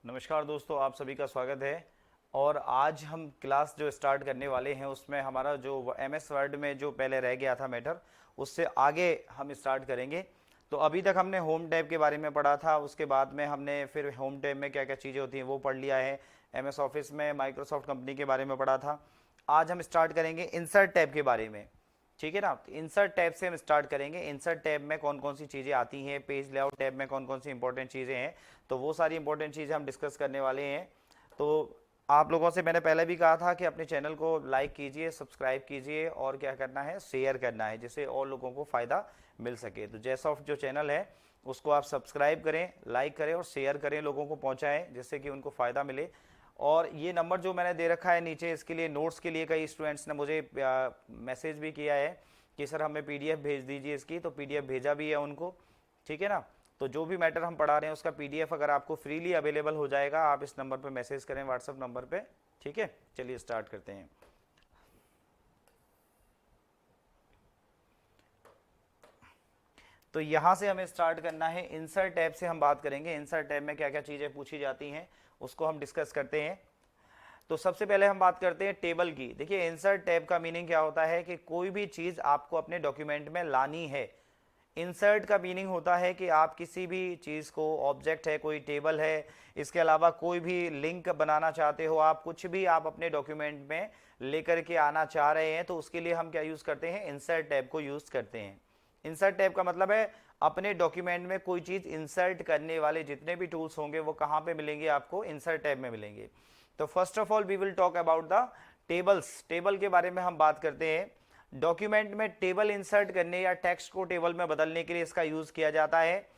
नमस्कार दोस्तों, आप सभी का स्वागत है। और आज हम क्लास जो स्टार्ट करने वाले हैं उसमें हमारा जो एमएस वर्ड में जो पहले रह गया था मैटर, उससे आगे हम स्टार्ट करेंगे। तो अभी तक हमने होम टैब के बारे में पढ़ा था, उसके बाद में हमने फिर होम टैब में क्या क्या चीज़ें होती हैं वो पढ़ लिया है। एमएस ऑफिस में माइक्रोसॉफ्ट कंपनी के बारे में पढ़ा था। आज हम स्टार्ट करेंगे इंसर्ट टैब के बारे में, ठीक है ना। तो इंसर्ट टैब से हम स्टार्ट करेंगे। इंसर्ट टैब में कौन कौन सी चीज़ें आती हैं, पेज लेआउट टैब में कौन कौन सी इंपॉर्टेंट चीज़ें हैं, तो वो सारी इंपॉर्टेंट चीज़ें हम डिस्कस करने वाले हैं। तो आप लोगों से मैंने पहले भी कहा था कि अपने चैनल को लाइक कीजिए, सब्सक्राइब कीजिए और क्या करना है, शेयर करना है, जिससे और लोगों को फ़ायदा मिल सके। तो जैसॉफ्ट जो चैनल है उसको आप सब्सक्राइब करें, लाइक करें और शेयर करें, लोगों को पहुँचाएँ जिससे कि उनको फ़ायदा मिले। और ये नंबर जो मैंने दे रखा है नीचे, इसके लिए नोट्स के लिए कई स्टूडेंट्स ने मुझे मैसेज भी किया है कि सर हमें पीडीएफ भेज दीजिए इसकी, तो पीडीएफ भेजा भी है उनको, ठीक है ना। तो जो भी मैटर हम पढ़ा रहे हैं उसका पीडीएफ अगर आपको फ्रीली अवेलेबल हो जाएगा, आप इस नंबर पर मैसेज करें, व्हाट्सएप नंबर पे, ठीक है। चलिए स्टार्ट करते हैं। तो यहाँ से हमें स्टार्ट करना है, इंसर्ट टैब से हम बात करेंगे। इंसर्ट टैब में क्या क्या चीज़ें पूछी जाती हैं उसको हम डिस्कस करते हैं। तो सबसे पहले हम बात करते हैं टेबल की। देखिए, इंसर्ट टैब का मीनिंग क्या होता है कि कोई भी चीज़ आपको अपने डॉक्यूमेंट में लानी है। इंसर्ट का मीनिंग होता है कि आप किसी भी चीज़ को, ऑब्जेक्ट है, कोई टेबल है, इसके अलावा कोई भी लिंक बनाना चाहते हो आप, कुछ भी आप अपने डॉक्यूमेंट में लेकर के आना चाह रहे हैं, तो उसके लिए हम क्या यूज़ करते हैं, इंसर्ट टैब को यूज़ करते हैं। इंसर्ट टैब का मतलब है अपने डॉक्यूमेंट में कोई चीज़ इंसर्ट करने वाले जितने भी टूल्स होंगे वो कहाँ पे मिलेंगे, आपको इंसर्ट टैब में मिलेंगे। तो first of all we will talk about the tables. Table के बारे में हम बात करते हैं। डॉक्यूमेंट में टेबल इंसर्ट करने या टेक्स्ट को टेबल में बदलने के लिए इसका यूज़ किया जाता है।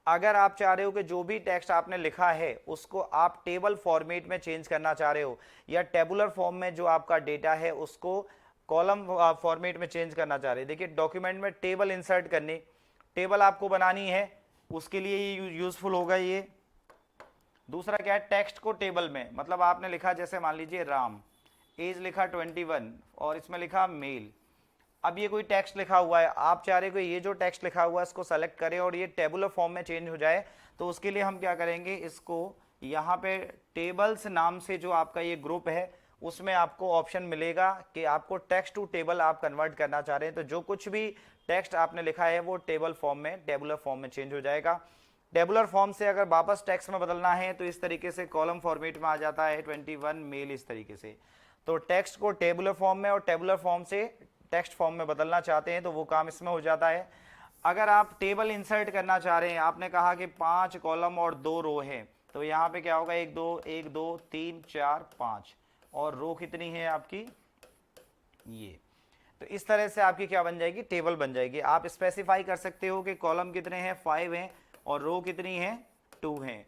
अगर आप चाह रहे हो कि जो भी टेक्स्ट आपने लिखा है उसको आप टेबल फॉर्मेट में चेंज करना चाह रहे हो, या टेबुलर फॉर्म में जो आपका डेटा है उसको कॉलम फॉर्मेट में चेंज करना चाह रहे हैं। देखिए, डॉक्यूमेंट में टेबल इंसर्ट करनी, टेबल आपको बनानी है, उसके लिए ये यूजफुल होगा ये। दूसरा क्या है, टेक्स्ट को टेबल में, मतलब आपने लिखा, जैसे मान लीजिए राम, एज लिखा 21 और इसमें लिखा मेल। अब ये कोई टेक्स्ट लिखा हुआ है, आप चाह रहे हो कि ये जो टेक्स्ट लिखा हुआ है इसको सेलेक्ट करें और ये टेबुलर फॉर्म में चेंज हो जाए, तो उसके लिए हम क्या करेंगे, इसको यहाँ पे टेबल्स नाम से जो आपका ये ग्रुप है उसमें आपको ऑप्शन मिलेगा कि आपको टेक्स्ट टू टेबल आप कन्वर्ट करना चाह रहे हैं। तो जो कुछ भी टेक्स्ट आपने लिखा है वो टेबल फॉर्म में, टेबुलर फॉर्म में चेंज हो जाएगा। टेबुलर फॉर्म से अगर वापस टेक्स्ट में बदलना है तो इस तरीके से कॉलम फॉर्मेट में आ जाता है 21 मेल, इस तरीके से। तो टेक्स्ट को टेबुलर फॉर्म में और टेबुलर फॉर्म से टेक्स्ट फॉर्म में बदलना चाहते हैं तो वो काम इसमें हो जाता है। अगर आप टेबल इंसर्ट करना चाह रहे हैं, आपने कहा कि 5 कॉलम और 2 रो हैं, तो यहाँ पे क्या होगा, 1 2 3 4 5, और रो कितनी है आपकी, ये। तो इस तरह से आपकी क्या बन जाएगी, टेबल बन जाएगी। आप स्पेसिफाई कर सकते हो कि कॉलम कितने हैं, 5 हैं, और रो कितनी है, 2 हैं।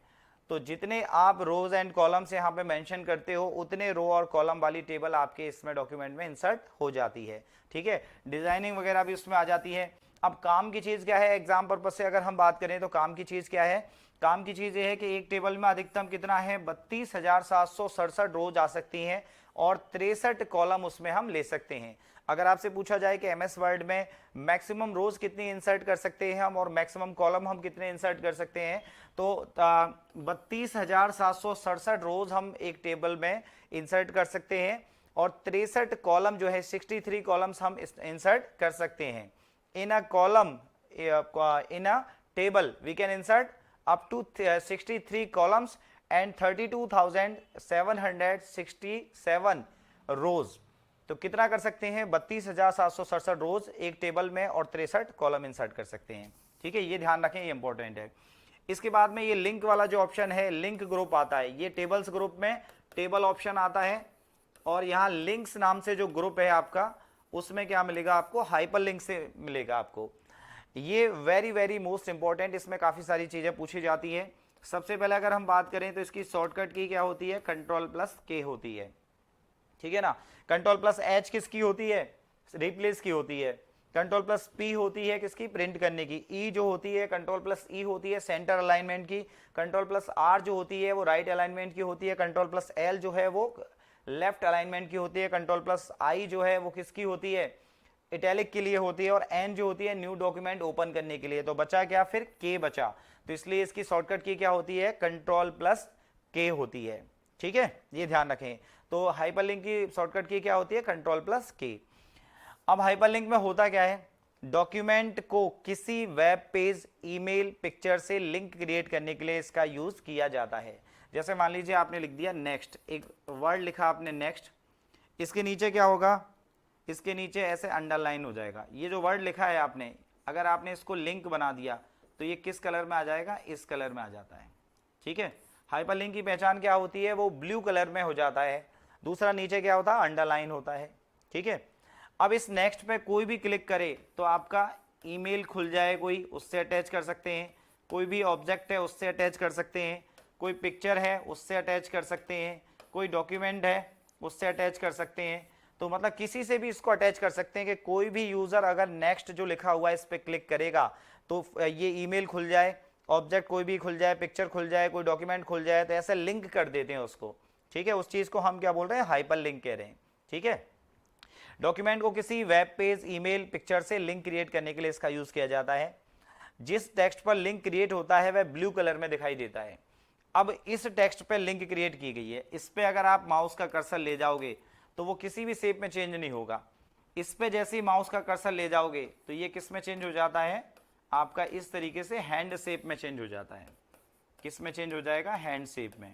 तो जितने आप रोज एंड कॉलम्स यहाँ पे मेंशन करते हो उतने रो और कॉलम वाली टेबल आपके इसमें डॉक्यूमेंट में इंसर्ट हो जाती है, ठीक है। डिजाइनिंग वगैरह भी उसमें आ जाती है। अब काम की चीज क्या है, एग्जाम पर्पज से अगर हम बात करें तो काम की चीज क्या है, काम की चीज ये है कि एक टेबल में अधिकतम कितना है, 32,767 रोज आ सकती हैं और 63 कॉलम उसमें हम ले सकते हैं। अगर आपसे पूछा जाए कि एमएस वर्ड में मैक्सिमम रोज कितनी इंसर्ट कर सकते हैं हम और मैक्सिमम कॉलम हम कितने इंसर्ट कर सकते हैं, तो 32,767 रोज हम एक टेबल में इंसर्ट कर सकते हैं और 63 कॉलम जो है, 63 कॉलम्स हम इंसर्ट कर सकते हैं। In a column, in a table we can insert up to 63 columns and 32,767 rows. तो कितना कर सकते हैं, 32,767 रोज एक टेबल में और 63 कॉलम इंसर्ट कर सकते हैं, ठीक है। ये ध्यान रखें, ये इंपॉर्टेंट है। इसके बाद में ये लिंक वाला जो ऑप्शन है, लिंक ग्रुप आता है, ये टेबल्स ग्रुप में टेबल ऑप्शन आता है और यहाँ लिंक्स नाम से जो ग्रुप है आपका, उसमें क्या मिलेगा आपको, हाइपर लिंक से मिलेगा आपको। ये वेरी वेरी मोस्ट इंपॉर्टेंट, इसमें काफी सारी चीजें पूछी जाती है। सबसे पहले अगर हम बात करें तो इसकी शॉर्टकट की क्या होती है, Ctrl+K होती है, ठीक है ना। Ctrl+H किसकी होती है, रिप्लेस की होती है। Ctrl+P होती है किसकी, प्रिंट करने की। E जो होती है, Ctrl+E होती है सेंटर अलाइनमेंट की। Ctrl+R जो होती है वो राइट अलाइनमेंट की होती है। Ctrl+L जो है वो लेफ्ट अलाइनमेंट की होती है। Ctrl+I जो है वो किसकी होती है, इटैलिक के लिए होती है। और N जो होती है न्यू डॉक्यूमेंट ओपन करने के लिए। तो बचा क्या, फिर K बचा। तो इसलिए इसकी शॉर्टकट की क्या होती है, Ctrl+ के होती है, ठीक है, ये ध्यान रखें। तो हाइपरलिंक की शॉर्टकट की क्या होती है, कंट्रोल प्लस के। अब हाइपरलिंक में होता क्या है, डॉक्यूमेंट को किसी वेब पेज, ईमेल, पिक्चर से लिंक क्रिएट करने के लिए इसका यूज किया जाता है। जैसे मान लीजिए आपने लिख दिया नेक्स्ट, एक वर्ड लिखा आपने नेक्स्ट, इसके नीचे क्या होगा, इसके नीचे ऐसे अंडरलाइन हो जाएगा। ये जो वर्ड लिखा है आपने, अगर आपने इसको लिंक बना दिया तो ये किस कलर में आ जाएगा, इस कलर में आ जाता है, ठीक है। हाइपरलिंक की पहचान क्या होती है, वो ब्लू कलर में हो जाता है। दूसरा नीचे क्या होता है, अंडरलाइन होता है, ठीक है। अब इस नेक्स्ट पे कोई भी क्लिक करे तो आपका ईमेल खुल जाए, कोई उससे अटैच कर सकते हैं, कोई भी ऑब्जेक्ट है उससे अटैच कर सकते हैं, कोई पिक्चर है उससे अटैच कर सकते हैं, कोई डॉक्यूमेंट है उससे अटैच कर सकते हैं। तो मतलब किसी से भी इसको अटैच कर सकते हैं कि कोई भी यूज़र अगर नेक्स्ट जो लिखा हुआ है इस पर क्लिक करेगा तो ये ईमेल खुल जाए, ऑब्जेक्ट कोई भी खुल जाए, पिक्चर खुल जाए, कोई डॉक्यूमेंट खुल जाए, तो ऐसे लिंक कर देते हैं उसको, ठीक है। उस चीज़ को हम क्या बोल रहे हैं, हाइपर लिंक कह रहे हैं, ठीक है। डॉक्यूमेंट को किसी वेब पेज, ईमेल, पिक्चर से लिंक क्रिएट करने के लिए इसका यूज़ किया जाता है। जिस टेक्स्ट पर लिंक क्रिएट होता है वह ब्लू कलर में दिखाई देता है। अब इस टेक्स्ट पे लिंक क्रिएट की गई है, इस पे अगर आप माउस का कर्सर ले जाओगे तो वो किसी भी शेप में चेंज नहीं होगा। इस पे जैसे ही माउस का कर्सर ले जाओगे तो ये किस में चेंज हो जाता है, आपका इस तरीके से हैंड शेप में चेंज हो जाता है। किस में चेंज हो जाएगा, हैंड शेप में।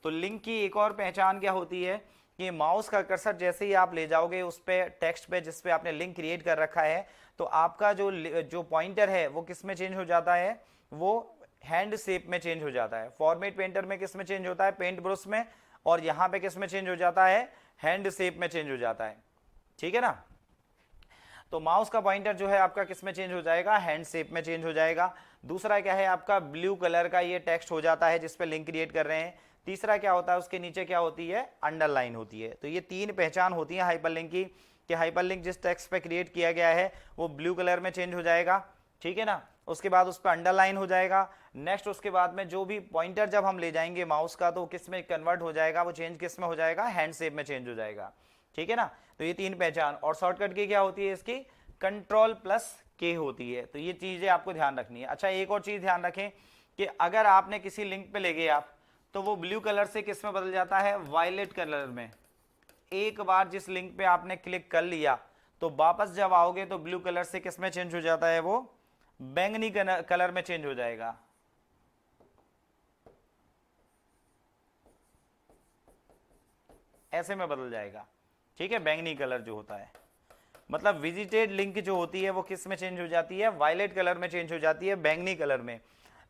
तो लिंक की एक और पहचान क्या होती है कि माउस का कर्सर जैसे ही आप ले जाओगे उस पे टेक्स्ट पे जिस पे आपने लिंक क्रिएट कर रखा है, तो आपका जो पॉइंटर है वो किस में चेंज हो जाता है, वो हैंड शेप में चेंज हो जाता है। फॉर्मेट पेंटर में किस में चेंज होता है, पेंट ब्रश में, और यहाँ पे किस में चेंज हो जाता है, हैंड शेप में चेंज हो जाता है, ठीक है ना। तो माउस का पॉइंटर जो है आपका किस में चेंज हो जाएगा, हैंड शेप में चेंज हो जाएगा। दूसरा क्या है आपका, ब्लू कलर का ये टेक्स्ट हो जाता है जिस पे लिंक क्रिएट कर रहे हैं। तीसरा क्या होता है, उसके नीचे क्या होती है, अंडरलाइन होती है। तो ये तीन पहचान होती है हाइपरलिंक की, कि हाइपरलिंक जिस टेक्स्ट पे क्रिएट किया गया है वो ब्लू कलर में चेंज हो जाएगा, ठीक है ना। उसके बाद उस पर अंडरलाइन हो जाएगा। नेक्स्ट उसके बाद में जो भी पॉइंटर जब हम ले जाएंगे माउस का तो किस में कन्वर्ट हो जाएगा, वो चेंज किस में हो जाएगा, हैंड शेप में चेंज हो जाएगा, ठीक है ना। तो ये तीन पहचान, और शॉर्टकट की क्या होती है इसकी, कंट्रोल प्लस के होती है। तो ये चीजें आपको ध्यान रखनी है। अच्छा, एक और चीज ध्यान रखें कि अगर आपने किसी लिंक पे ले गए आप, तो वो ब्लू कलर से किस में बदल जाता है, वायलेट कलर में। एक बार जिस लिंक पे आपने क्लिक कर लिया तो वापस जब आओगे तो ब्लू कलर से किस में चेंज हो जाता है, वो बैंगनी कलर में चेंज हो जाएगा। ऐसे में बदल जाएगा, ठीक है। बैंगनी कलर जो होता है, मतलब विजिटेड लिंक जो होती है वो किस में चेंज हो जाती है, वायलेट कलर में चेंज हो जाती है, बैंगनी कलर में।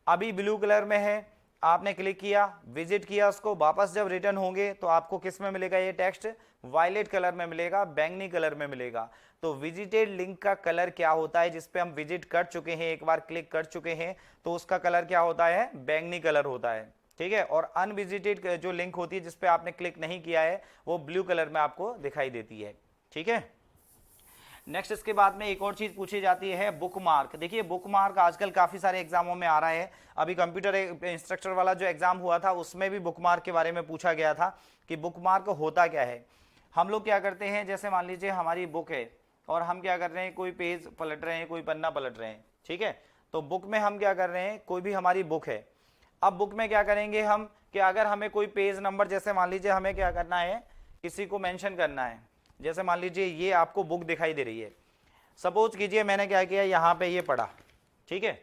अभी ब्लू कलर में है, आपने क्लिक किया, विजिट किया उसको, वापस जब रिटर्न होंगे तो आपको किस में मिलेगा, ये टेक्स्ट वायलेट कलर में मिलेगा, बैंगनी कलर में मिलेगा। तो विजिटेड लिंक का कलर क्या होता है, जिसपे हम विजिट कर चुके हैं, एक बार क्लिक कर चुके हैं, तो उसका कलर क्या होता है, बैंगनी कलर होता है, ठीक है। और अनविजिटेड जो लिंक होती है जिसपे आपने क्लिक नहीं किया है वो ब्लू कलर में आपको दिखाई देती है, ठीक है। नेक्स्ट इसके बाद में एक और चीज पूछी जाती है, बुक मार्क। देखिए बुक मार्क आजकल काफी सारे एग्जामों में आ रहा है। अभी कंप्यूटर इंस्ट्रक्टर वाला जो एग्जाम हुआ था उसमें भी बुक मार्क के बारे में पूछा गया था कि बुक मार्क होता क्या है। हम लोग क्या करते हैं, जैसे मान लीजिए हमारी बुक है और हम क्या कर रहे हैं, कोई पेज पलट रहे हैं, कोई पन्ना पलट रहे हैं, ठीक है। तो बुक में हम क्या कर रहे हैं, कोई भी हमारी बुक है। अब बुक में क्या करेंगे हम, कि अगर हमें कोई पेज नंबर, जैसे मान लीजिए हमें क्या करना है, किसी को मेंशन करना है। जैसे मान लीजिए ये आपको बुक दिखाई दे रही है, सपोज कीजिए मैंने क्या किया, यहाँ पे ये पढ़ा, ठीक है।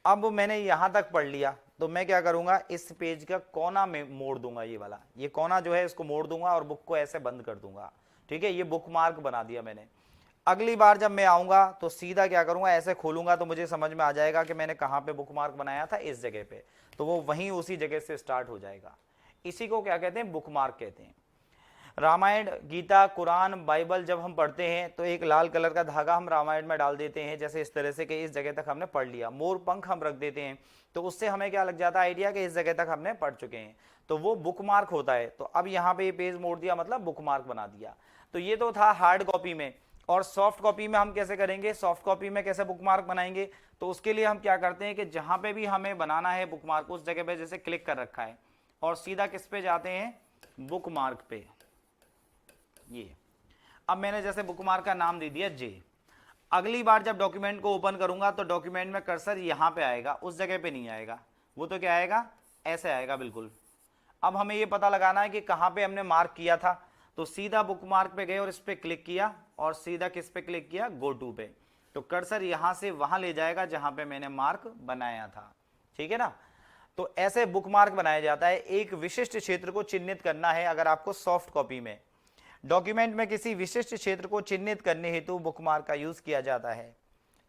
अब मैंने यहाँ तक पढ़ लिया तो मैं क्या करूँगा, इस पेज का कोना में मोड़ दूंगा, ये वाला, ये कोना जो है इसको मोड़ दूंगा और बुक को ऐसे बंद कर दूंगा, ठीक है। ये बुक मार्क बना दिया मैंने। अगली बार जब मैं आऊँगा तो सीधा क्या करूँगा, ऐसे खोलूंगा तो मुझे समझ में आ जाएगा कि मैंने कहाँ पे बुक मार्क बनाया था, इस जगह पे, तो वो वहीं उसी जगह से स्टार्ट हो जाएगा। इसी को क्या कहते हैं, बुक मार्क कहते हैं। रामायण, गीता, कुरान, बाइबल जब हम पढ़ते हैं तो एक लाल कलर का धागा हम रामायण में डाल देते हैं, जैसे इस तरह से कि इस जगह तक हमने पढ़ लिया। मोर पंख हम रख देते हैं तो उससे हमें क्या लग जाता है, आइडिया कि इस जगह तक हमने पढ़ चुके हैं, तो वो बुक मार्क होता है। तो अब यहाँ पे ये पेज मोड़ दिया, मतलब बुक मार्क बना दिया। तो ये तो था हार्ड कॉपी में। और सॉफ्ट कॉपी में हम कैसे करेंगे, सॉफ्ट कॉपी में कैसे बुक मार्क बनाएंगे, तो उसके लिए हम क्या करते हैं कि जहाँ पे भी हमें बनाना है बुक मार्क, उस जगह पे जैसे क्लिक कर रखा है और सीधा किस पे जाते हैं, बुक मार्क पे। ये अब मैंने जैसे बुक मार्क का नाम दे दिया जे। अगली बार जब डॉक्यूमेंट को ओपन करूंगा तो डॉक्यूमेंट में कर्सर यहाँ पे आएगा, उस जगह पे नहीं आएगा। वो तो क्या आएगा, ऐसे आएगा बिल्कुल। अब हमें ये पता लगाना है कि कहाँ पे हमने मार्क किया था, तो सीधा बुक मार्क पे गए और इस पे क्लिक किया और सीधा किस पे क्लिक किया, गो टू पे। तो कर्सर यहां से वहां ले जाएगा जहां पे मैंने मार्क बनाया था, ठीक है ना। तो ऐसे बुक मार्क बनाया जाता है। एक विशिष्ट क्षेत्र को चिन्हित करना है अगर आपको सॉफ्ट कॉपी में, डॉक्यूमेंट में किसी विशिष्ट क्षेत्र को चिन्हित करने हेतु बुक मार्क का यूज किया जाता है।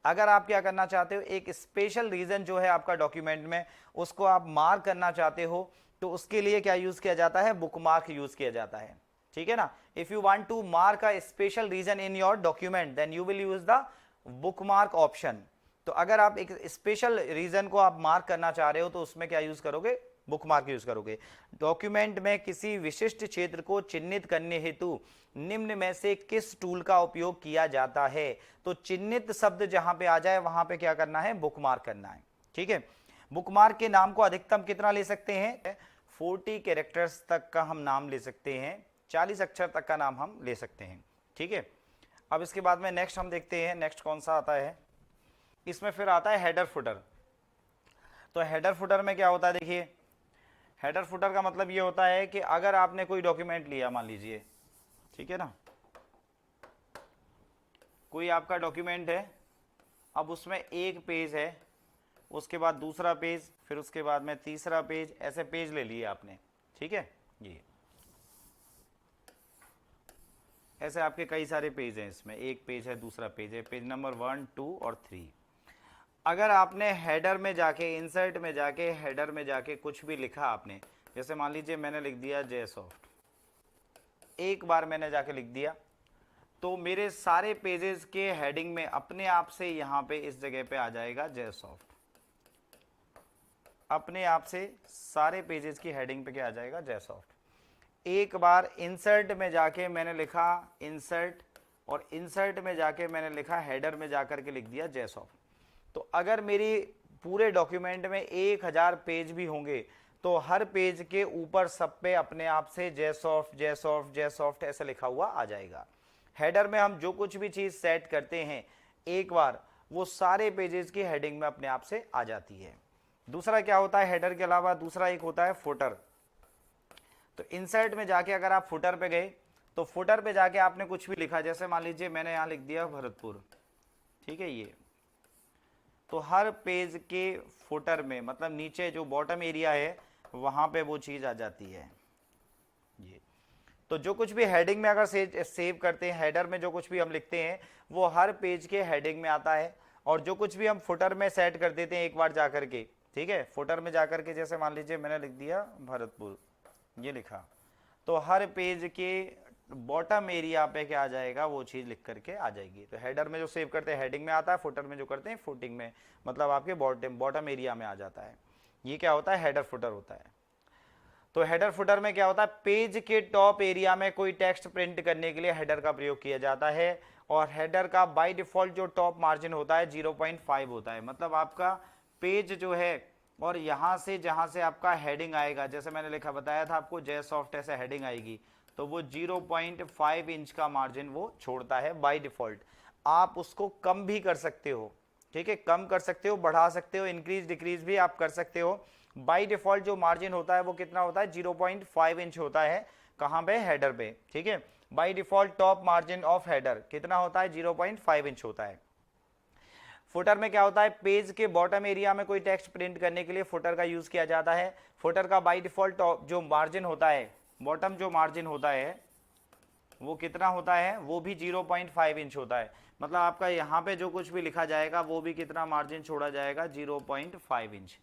अगर आप क्या करना चाहते हो, एक स्पेशल रीजन जो है आपका डॉक्यूमेंट में, उसको आप मार्क करना चाहते हो, तो उसके लिए क्या यूज किया जाता है, बुक मार्क यूज किया जाता है, ठीक है ना। If you want to mark a special region in your document then you will use the bookmark option. तो अगर आप एक स्पेशल रीजन को आप मार्क करना चाह रहे हो तो उसमें क्या यूज करोगे, बुक मार्क यूज करोगे। डॉक्यूमेंट में किसी विशिष्ट क्षेत्र को चिन्हित करने हेतु निम्न में से किस टूल का उपयोग किया जाता है, तो चिन्हित शब्द जहां पे आ जाए वहां पे क्या करना है, बुक मार्क करना है, ठीक है। बुक मार्क के नाम को अधिकतम कितना ले सकते हैं, 40 कैरेक्टर्स तक का हम नाम ले सकते हैं, 40 अक्षर तक का नाम हम ले सकते हैं, ठीक है। अब इसके बाद में नेक्स्ट हम देखते हैं, नेक्स्ट कौन सा आता है, इसमें फिर आता है हेडर फुटर। तो हेडर फुटर में क्या होता है, देखिए हेडर फुटर का मतलब ये होता है कि अगर आपने कोई डॉक्यूमेंट लिया, मान लीजिए, ठीक है ना, कोई आपका डॉक्यूमेंट है, अब उसमें एक पेज है, उसके बाद दूसरा पेज, फिर उसके बाद में तीसरा पेज, ऐसे पेज ले लिए आपने, ठीक है। ये ऐसे आपके कई सारे पेज हैं, इसमें एक पेज है, दूसरा पेज है, पेज नंबर 1, 2 और 3। अगर आपने हेडर में जाके, इंसर्ट में जाके, हेडर में जाके कुछ भी लिखा आपने, जैसे मान लीजिए मैंने लिख दिया जेसॉफ्ट, एक बार मैंने जाके लिख दिया, तो मेरे सारे पेजेस के हेडिंग में अपने आप से यहाँ पे इस जगह पे आ जाएगा जेसॉफ्ट, अपने आप से सारे पेजेस की हेडिंग पे क्या आ जाएगा, जेसॉफ्ट। एक बार इंसर्ट में जाके मैंने लिखा इंसर्ट, और इंसर्ट में जाके मैंने लिखा हेडर में जाकर के लिख दिया जेसॉफ्ट। तो अगर मेरी पूरे डॉक्यूमेंट में 1000 पेज भी होंगे तो हर पेज के ऊपर सब पे अपने आप से जेसॉफ्ट जेसॉफ्ट जेसॉफ्ट ऐसे लिखा हुआ आ जाएगा। हेडर में हम जो कुछ भी चीज सेट करते हैं एक बार, वो सारे पेजेस की हेडिंग में अपने आप से आ जाती है। दूसरा क्या होता है हेडर के अलावा, दूसरा एक होता है फुटर। तो इंसर्ट में जाके अगर आप फुटर पे गए तो फुटर पे जाके आपने कुछ भी लिखा, जैसे मान लीजिए मैंने यहाँ लिख दिया भरतपुर, ठीक है, ये तो हर पेज के फुटर में, मतलब नीचे जो बॉटम एरिया है वहां पे वो चीज आ जाती है ये। तो जो कुछ भी हेडिंग में अगर सेव करते हैं, हेडर में जो कुछ भी हम लिखते हैं वो हर पेज के हेडिंग में आता है, और जो कुछ भी हम फुटर में सेट कर देते हैं एक बार जाकर के, ठीक है, फुटर में जाकर के, जैसे मान लीजिए मैंने लिख दिया भरतपुर, ये लिखा, तो हर पेज के बॉटम एरिया पे क्या आ जाएगा, वो चीज लिख करके आ जाएगी। तो हेडर में जो सेव करते हैं हेडिंग में आता है, फुटर में जो करते हैं फुटिंग में, मतलब आपके बॉटम एरिया में आ जाता है। ये क्या होता है, हेडर फुटर होता है। तो हेडर फुटर में क्या होता है, पेज के टॉप एरिया में कोई टेक्स्ट प्रिंट करने के लिए हेडर का प्रयोग किया जाता है, और हेडर का बाय डिफॉल्ट जो टॉप मार्जिन होता है 0.5 होता है। मतलब आपका पेज जो है और यहाँ से जहाँ से आपका हेडिंग आएगा, जैसे मैंने लिखा बताया था आपको जेसॉफ्ट ऐसे हेडिंग आएगी, तो वो 0.5 इंच का मार्जिन वो छोड़ता है बाय डिफॉल्ट। आप उसको कम भी कर सकते हो, ठीक है, कम कर सकते हो, बढ़ा सकते हो, इंक्रीज डिक्रीज भी आप कर सकते हो। बाय डिफॉल्ट जो मार्जिन होता है वो कितना होता है, 0.5 इंच होता है, कहाँ पे, हेडर पे, ठीक है। By default top margin of header कितना होता है, 0.5 इंच होता है। फुटर में क्या होता है, पेज के बॉटम एरिया में कोई टेक्स्ट प्रिंट करने के लिए फुटर का यूज किया जाता है। फुटर का बाय डिफॉल्ट टॉप जो मार्जिन होता है, बॉटम जो मार्जिन होता है वो कितना होता है, वो भी 0.5 इंच होता है। मतलब आपका यहाँ पे जो कुछ भी लिखा जाएगा वो भी कितना मार्जिन छोड़ा जाएगा, 0.5 इंच।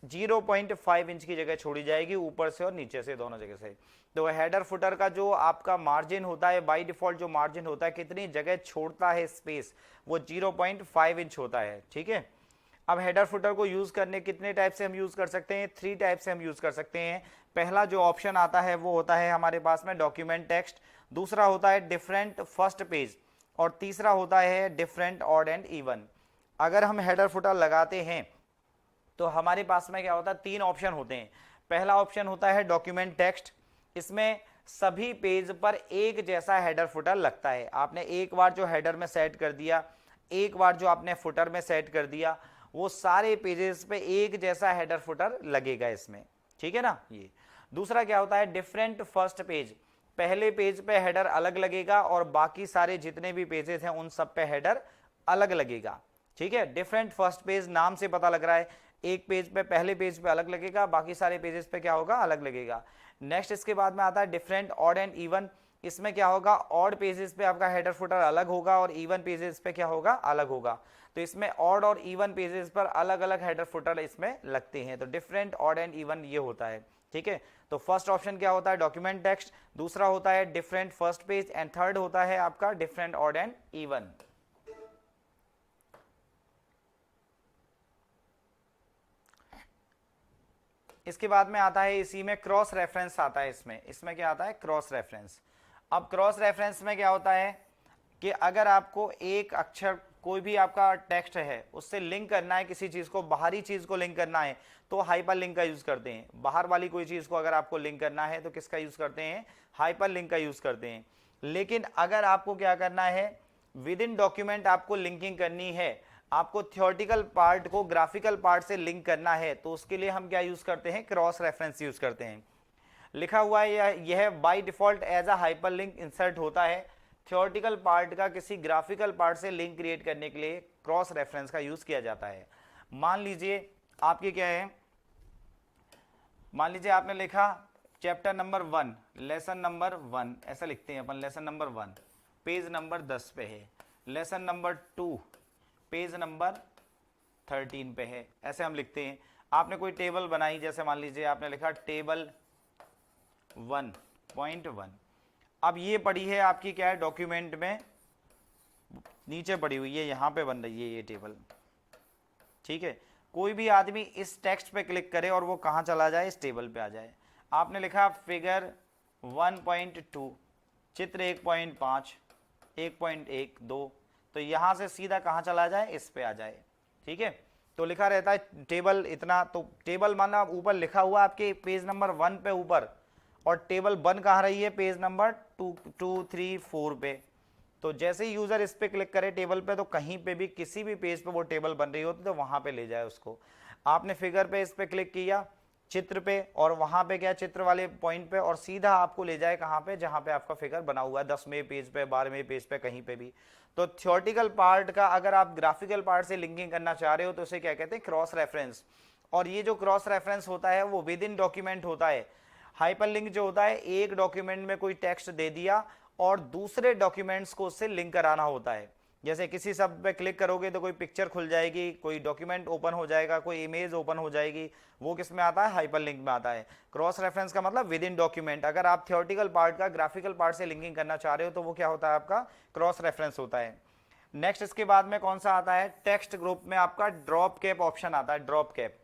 0.5 इंच की जगह छोड़ी जाएगी, ऊपर से और नीचे से, दोनों जगह से। तो हेडर फुटर का जो आपका मार्जिन होता है, बाय डिफॉल्ट जो मार्जिन होता है, कितनी जगह छोड़ता है स्पेस, वो 0.5 इंच होता है, ठीक है। अब हेडर फुटर को यूज करने कितने टाइप से हम यूज कर सकते हैं, 3 टाइप से हम यूज कर सकते हैं। पहला जो ऑप्शन आता है वो होता है हमारे पास में डॉक्यूमेंट टेक्स्ट, दूसरा होता है डिफरेंट फर्स्ट पेज, और तीसरा होता है डिफरेंट ऑड एंड इवन। अगर हम हेडर फुटर लगाते हैं तो हमारे पास में क्या होता है, 3 ऑप्शन होते हैं। पहला ऑप्शन होता है डॉक्यूमेंट टेक्स्ट, इसमें सभी पेज पर एक जैसा हेडर फुटर लगता है। आपने एक बार जो हेडर में सेट कर दिया, एक बार जो आपने फुटर में सेट कर दिया, वो सारे पेजेस पे एक जैसा हेडर फुटर लगेगा इसमें, ठीक है ना। ये दूसरा क्या होता है डिफरेंट फर्स्ट पेज, पहले पेज पे हेडर अलग लगेगा और बाकी सारे जितने भी पेजेस हैं उन सब पे हेडर अलग लगेगा। ठीक है, डिफरेंट फर्स्ट पेज नाम से पता लग रहा है, एक पेज पे पहले पेज पे अलग लगेगा, बाकी सारे पेजेस पे क्या होगा अलग लगेगा। नेक्स्ट इसके बाद में आता है डिफरेंट ऑड एंड इवन, इसमें क्या होगा ऑड पेजेस पे आपका हेडर फुटर अलग होगा और इवन पेजेस पे क्या होगा अलग होगा। तो इसमें ऑड और इवन पेजेस पर अलग अलग हेडर फुटर इसमें लगते हैं, तो डिफरेंट ऑड एंड इवन ये होता है। ठीक है, तो फर्स्ट ऑप्शन क्या होता है डॉक्यूमेंट टेक्स्ट, दूसरा होता है different first page and third होता है आपका डिफरेंट ऑड एंड इवन। इसके बाद में आता है इसी में क्रॉस रेफरेंस आता है, इसमें क्या आता है क्रॉस रेफरेंस। अब क्रॉस रेफरेंस में क्या होता है कि अगर आपको एक अक्षर कोई भी आपका टेक्स्ट है उससे लिंक करना है, किसी चीज को बाहरी चीज को लिंक करना है तो हाइपर लिंक का यूज करते हैं। बाहर वाली कोई चीज को अगर आपको लिंक करना है तो किसका यूज करते हैं हाइपर लिंक का यूज करते हैं। लेकिन अगर आपको क्या करना है विद इन डॉक्यूमेंट आपको लिंकिंग करनी है, आपको थियोरेटिकल पार्ट को ग्राफिकल पार्ट से लिंक करना है, तो उसके लिए हम क्या यूज करते हैं क्रॉस रेफरेंस यूज करते हैं। लिखा हुआ है यह by default as a hyperlink insert होता है, थियोरेटिकल पार्ट का किसी ग्राफिकल पार्ट से लिंक क्रिएट करने के लिए क्रॉस रेफरेंस का यूज किया जाता है। मान लीजिए आपके क्या है, मान लीजिए आपने लिखा चैप्टर नंबर 1 लेसन नंबर 1 ऐसा लिखते हैं अपन, लेसन नंबर 1 पेज नंबर 10 पे है, लेसन नंबर 2 पेज नंबर 13 पे है, ऐसे हम लिखते हैं। आपने कोई टेबल बनाई, जैसे मान लीजिए आपने लिखा टेबल 1.1, अब ये पड़ी है आपकी क्या है डॉक्यूमेंट में नीचे पड़ी हुई है, यहाँ पे बन रही है ये टेबल। ठीक है, कोई भी आदमी इस टेक्स्ट पे क्लिक करे और वो कहाँ चला जाए इस टेबल पे आ जाए। आपने लिखा फिगर 1.2 चित्र 1.5 1.1 2, तो यहाँ से सीधा कहाँ चला जाए इस पे आ जाए। ठीक है, तो लिखा रहता है टेबल इतना, तो टेबल माना ऊपर लिखा हुआ आपके पेज नंबर 1 पे ऊपर, और टेबल बन कहाँ रही है पेज नंबर 2 2 3 4 पे। तो जैसे ही यूजर इस पे क्लिक करे टेबल पे, तो कहीं पे भी किसी भी पेज पे वो टेबल बन रही होती तो वहां पे ले जाए उसको। आपने फिगर पे इस पे क्लिक किया चित्र पे, और वहां पे क्या चित्र वाले पॉइंट पे, और सीधा आपको ले जाए कहाँ पे जहां पे आपका फिगर बना हुआ है 10वें पेज पे 12वें पेज पे कहीं पे भी। तो थियोरेटिकल पार्ट का अगर आप ग्राफिकल पार्ट से लिंकिंग करना चाह रहे हो तो उसे क्या कहते हैं क्रॉस रेफरेंस। और ये जो क्रॉस रेफरेंस होता है वो विद इन डॉक्यूमेंट होता है। हाइपरलिंक जो होता है एक डॉक्यूमेंट में कोई टेक्स्ट दे दिया और दूसरे डॉक्यूमेंट्स को उससे लिंक कराना होता है। जैसे किसी शब्द पे क्लिक करोगे तो कोई पिक्चर खुल जाएगी, कोई डॉक्यूमेंट ओपन हो जाएगा, कोई इमेज ओपन हो जाएगी, वो किस में आता है हाइपरलिंक में आता है। क्रॉस रेफरेंस का मतलब विद इन डॉक्यूमेंट, अगर आप थियोरेटिकल पार्ट का ग्राफिकल पार्ट से लिंकिंग करना चाह रहे हो तो वो क्या होता है आपका क्रॉस रेफरेंस होता है। नेक्स्ट इसके बाद में कौन सा आता है टेक्स्ट ग्रुप में आपका ड्रॉप कैप ऑप्शन आता है, ड्रॉप कैप।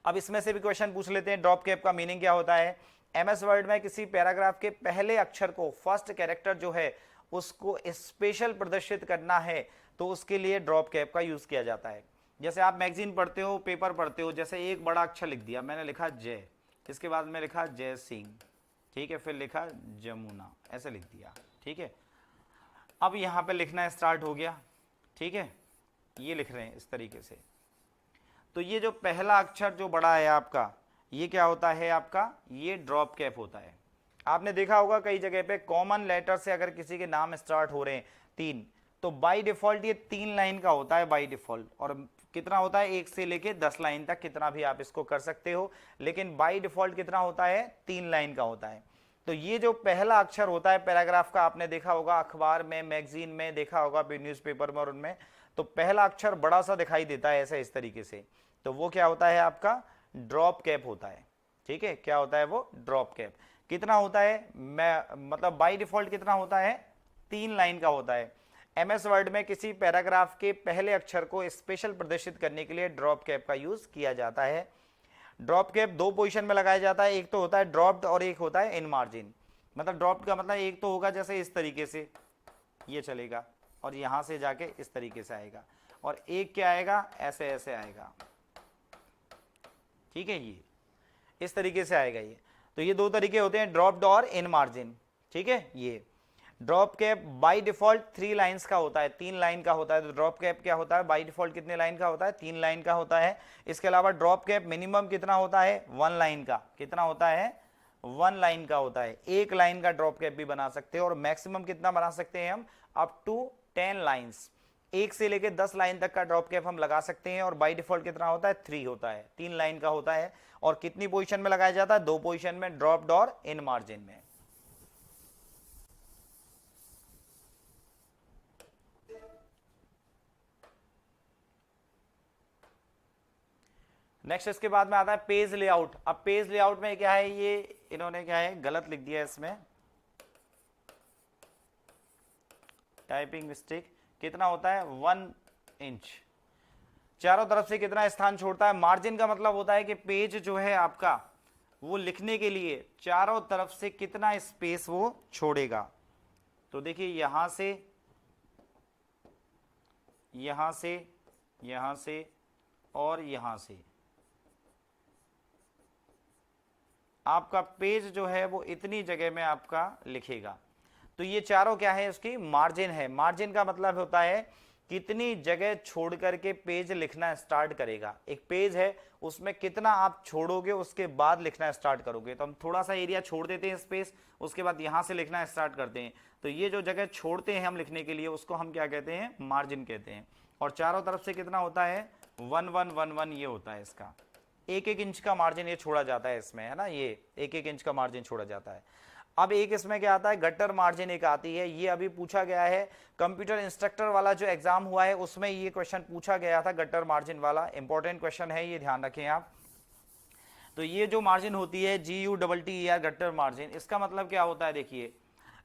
अब इसमें से भी क्वेश्चन पूछ लेते हैं ड्रॉप कैप का मीनिंग क्या होता है। एमएस वर्ड में किसी पैराग्राफ के पहले अक्षर को फर्स्ट कैरेक्टर जो है उसको स्पेशल प्रदर्शित करना है तो उसके लिए ड्रॉप कैप का यूज किया जाता है। जैसे आप मैगजीन पढ़ते हो पेपर पढ़ते हो, जैसे एक बड़ा अक्षर लिख दिया, मैंने लिखा जय, इसके बाद में लिखा जय सिंह, ठीक है, फिर लिखा जमुना, ऐसे लिख दिया। ठीक है, अब यहाँ पे लिखना स्टार्ट हो गया। ठीक है, ये लिख रहे हैं इस तरीके से। तो ये जो पहला अक्षर जो बड़ा है आपका ये क्या होता है आपका ये ड्रॉप कैप होता है। आपने देखा होगा कई जगह पे कॉमन लेटर से अगर किसी के नाम स्टार्ट हो रहे हैं 3, तो बाय डिफॉल्ट ये 3 लाइन का होता है बाय डिफॉल्ट। और कितना होता है 1 से लेके 10 लाइन तक, कितना भी आप इसको कर सकते हो, लेकिन बाय डिफॉल्ट कितना होता है 3 लाइन का होता है। तो ये जो पहला अक्षर होता है पैराग्राफ का, आपने देखा होगा अखबार में मैगजीन में देखा होगा न्यूज़पेपर में और उनमें, तो पहला अक्षर बड़ा सा दिखाई देता है ऐसे इस तरीके से, तो वो क्या होता है आपका ड्रॉप कैप होता है। ठीक है, क्या होता है वो ड्रॉप कैप। कितना होता है मतलब बाय डिफॉल्ट कितना होता है 3 लाइन का होता है। एमएस वर्ड में किसी पैराग्राफ के पहले अक्षर को स्पेशल प्रदर्शित करने के लिए ड्रॉप कैप का यूज किया जाता है। ड्रॉप कैप 2 पोजीशन में लगाया जाता है, एक तो होता है ड्रॉप्ड और एक होता है इन मार्जिन। मतलब ड्रॉप्ड का मतलब एक तो होगा जैसे इस तरीके से ये चलेगा और यहां से जाके इस तरीके से आएगा, और एक क्या आएगा ऐसे ऐसे आएगा। ठीक है, ये इस तरीके से आएगा ये। तो ये 2 तरीके होते हैं ड्रॉप्ड और इन मार्जिन। ठीक है, ये drop cap by default 3 lines का होता है, 3 लाइन का होता है। तो ड्रॉप कैप क्या होता है बाय डिफॉल्ट, कितने लाइन का होता है, 3 लाइन का होता है। इसके अलावा ड्रॉप कैप मिनिमम कितना होता है, 1 लाइन का, कितना होता है, 1 लाइन का होता है। 1 लाइन का ड्रॉप कैप भी बना सकते हैं और मैक्सिमम कितना बना सकते हैं हम, अप टू 10 लाइंस, 1 से लेकर 10 लाइन तक का ड्रॉप कैप हम लगा सकते हैं। और बाय डिफॉल्ट कितना होता है, 3 होता है, 3 लाइन का होता है। और कितनी पोजीशन में लगाया जाता है, 2 पोजीशन में, ड्रॉप्ड और इन मार्जिन में। नेक्स्ट इसके बाद में आता है पेज लेआउट। अब पेज लेआउट में क्या है, ये इन्होंने क्या है गलत लिख दिया है इसमें, टाइपिंग मिस्टेक। कितना होता है, 1 इंच, चारों तरफ से कितना स्थान छोड़ता है। मार्जिन का मतलब होता है कि पेज जो है आपका वो लिखने के लिए चारों तरफ से कितना स्पेस वो छोड़ेगा। तो देखिए यहां से, यहां से, यहां से और यहां से आपका पेज जो है वो इतनी जगह में आपका लिखेगा। तो ये चारों क्या है, उसकी मार्जिन है। मार्जिन का मतलब होता है कितनी जगह छोड़ करके पेज लिखना स्टार्ट करेगा। एक पेज है उसमें कितना आप छोड़ोगे उसके बाद लिखना स्टार्ट करोगे। तो हम थोड़ा सा एरिया छोड़ देते हैं स्पेस, उसके बाद यहां से लिखना स्टार्ट करते हैं। तो ये जो जगह छोड़ते हैं हम लिखने के लिए उसको हम क्या कहते हैं, मार्जिन कहते हैं। और चारों तरफ से कितना होता है, 1 1 1 1 ये होता है इसका। 1 1 इंच का मार्जिन ये छोड़ा जाता है इसमें, है ना, ये 1 1 इंच का मार्जिन छोड़ा जाता है। अब एक इसमें क्या आता है, गटर मार्जिन एक आती है। ये अभी पूछा गया है, कंप्यूटर इंस्ट्रक्टर वाला जो एग्जाम हुआ है उसमें ये क्वेश्चन पूछा गया था, गटर मार्जिन वाला। इंपॉर्टेंट क्वेश्चन है, ये ध्यान रखें आप। तो ये जो मार्जिन होती है GUTTER, गटर मार्जिन, इसका मतलब क्या होता है, देखिए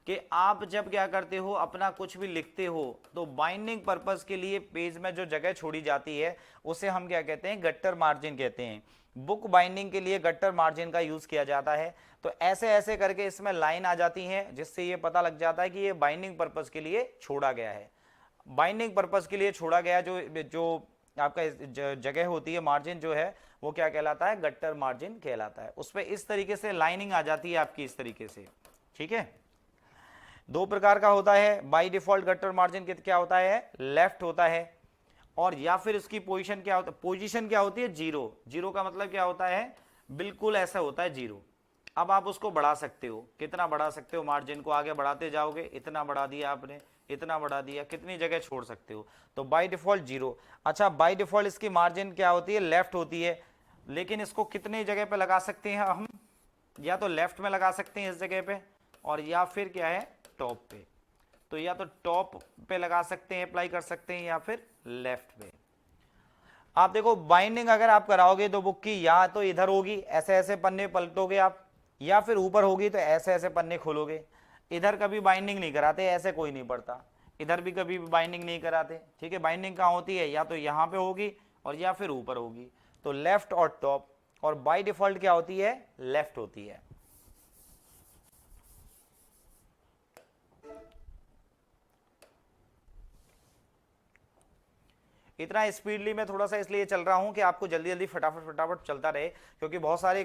कि आप जब क्या करते हो, अपना कुछ भी लिखते हो तो बाइंडिंग पर्पस के लिए पेज में जो जगह छोड़ी जाती है उसे हम क्या कहते हैं, गट्टर मार्जिन कहते हैं। बुक बाइंडिंग के लिए गट्टर मार्जिन का यूज किया जाता है। तो ऐसे ऐसे करके इसमें लाइन आ जाती है जिससे ये पता लग जाता है कि ये बाइंडिंग पर्पस के लिए छोड़ा गया है। बाइंडिंग पर्पस के लिए छोड़ा गया जो जो आपका जगह होती है, मार्जिन जो है वो क्या कहलाता है, गट्टर मार्जिन कहलाता है। उसमें इस तरीके से लाइनिंग आ जाती है आपकी, इस तरीके से। ठीक है, 2 प्रकार का होता है। बाय डिफॉल्ट गट्टर मार्जिन क्या होता है, लेफ्ट होता है। और या फिर उसकी पोजीशन क्या होता है, पोजीशन क्या होती है, 0। 0 का मतलब क्या होता है, बिल्कुल ऐसा होता है 0। अब आप उसको बढ़ा सकते हो, कितना बढ़ा सकते हो, मार्जिन को आगे बढ़ाते जाओगे, इतना बढ़ा दिया आपने, इतना बढ़ा दिया, कितनी जगह छोड़ सकते हो। तो बाय डिफॉल्ट 0। अच्छा, बाय डिफॉल्ट इसकी मार्जिन क्या होती है, लेफ्ट होती है। लेकिन इसको कितनी जगह पे लगा सकते हैं हम, या तो लेफ्ट में लगा सकते हैं इस जगह पे, और या फिर क्या है, टॉप पे। तो या तो टॉप पे लगा सकते हैं, अप्लाई कर सकते हैं, या फिर लेफ्ट पे। आप देखो, बाइंडिंग अगर आप कराओगे तो बुक की या तो इधर होगी, ऐसे ऐसे पन्ने पलटोगे आप, या फिर ऊपर होगी तो ऐसे ऐसे पन्ने खोलोगे। इधर कभी बाइंडिंग नहीं कराते, ऐसे कोई नहीं पढ़ता। इधर भी कभी बाइंडिंग नहीं कराते। ठीक है, बाइंडिंग कहाँ होती है, या तो यहाँ पे होगी और या फिर ऊपर होगी। तो लेफ्ट और टॉप। और बाय डिफॉल्ट क्या होती है, लेफ्ट होती है। इतना स्पीडली मैं थोड़ा सा इसलिए चल रहा हूं कि आपको जल्दी जल्दी फटाफट फटाफट चलता रहे, क्योंकि बहुत सारे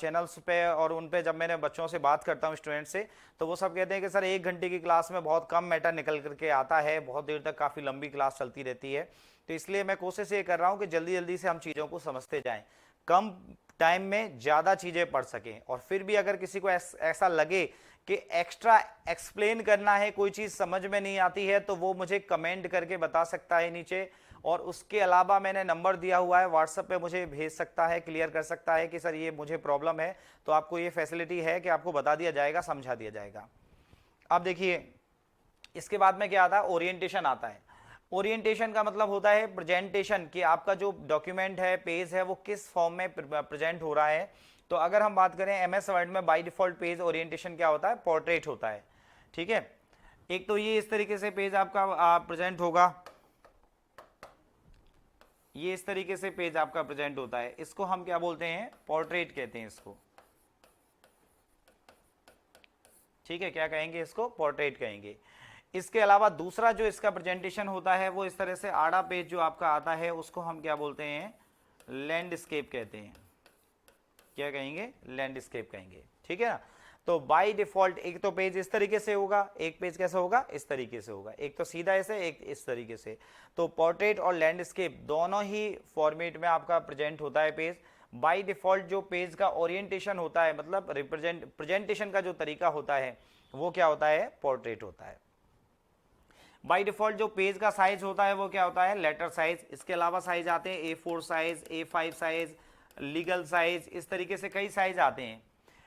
चैनल्स पे और उन पे जब मैंने बच्चों से बात करता हूं, स्टूडेंट से, तो वो सब कहते हैं कि सर 1 घंटे की क्लास में बहुत कम मैटर निकल करके आता है, बहुत देर तक काफ़ी लंबी क्लास चलती रहती है। तो इसलिए मैं कोशिश ये कर रहा हूँ कि जल्दी जल्दी से हम चीज़ों को समझते जाएँ, कम टाइम में ज़्यादा चीज़ें पढ़ सकें। और फिर भी अगर किसी को ऐसा लगे कि एक्स्ट्रा एक्सप्लेन करना है, कोई चीज़ समझ में नहीं आती है, तो वो मुझे कमेंट करके बता सकता है नीचे। और उसके अलावा मैंने नंबर दिया हुआ है, व्हाट्सएप पे मुझे भेज सकता है, क्लियर कर सकता है कि सर ये मुझे प्रॉब्लम है। तो आपको ये फैसिलिटी है कि आपको बता दिया जाएगा, समझा दिया जाएगा। अब देखिए, इसके बाद में क्या आता है, ओरिएंटेशन आता है। ओरिएंटेशन का मतलब होता है प्रेजेंटेशन, कि आपका जो डॉक्यूमेंट है, पेज है, वो किस फॉर्म में प्रेजेंट हो रहा है। तो अगर हम बात करें एमएस वर्ड में, बाय डिफॉल्ट पेज ओरिएंटेशन क्या होता है, पोर्ट्रेट होता है। ठीक है, एक तो ये इस तरीके से पेज आपका प्रेजेंट होगा, ये इस तरीके से पेज आपका प्रेजेंट होता है। इसको हम क्या बोलते हैं, पोर्ट्रेट कहते हैं इसको। ठीक है, क्या कहेंगे इसको, पोर्ट्रेट कहेंगे। इसके अलावा दूसरा जो इसका प्रेजेंटेशन होता है वो इस तरह से आड़ा पेज जो आपका आता है उसको हम क्या बोलते हैं, लैंडस्केप कहते हैं। क्या कहेंगे, लैंडस्केप कहेंगे। ठीक है ना। तो बाय डिफॉल्ट एक तो पेज इस तरीके से होगा, एक पेज कैसा होगा, इस तरीके से होगा, एक तो सीधा ऐसे, एक इस तरीके से। तो पोर्ट्रेट और लैंडस्केप दोनों ही फॉर्मेट में आपका प्रेजेंट होता है पेज। बाय डिफॉल्ट जो पेज का ओरिएंटेशन होता है, मतलब प्रेजेंटेशन का जो तरीका होता है वो क्या होता है, पोर्ट्रेट होता है। बाय डिफॉल्ट जो पेज का साइज होता है वो क्या होता है, लेटर साइज। इसके अलावा साइज आते हैं A4 size, A5 size, legal size, इस तरीके से कई साइज आते हैं।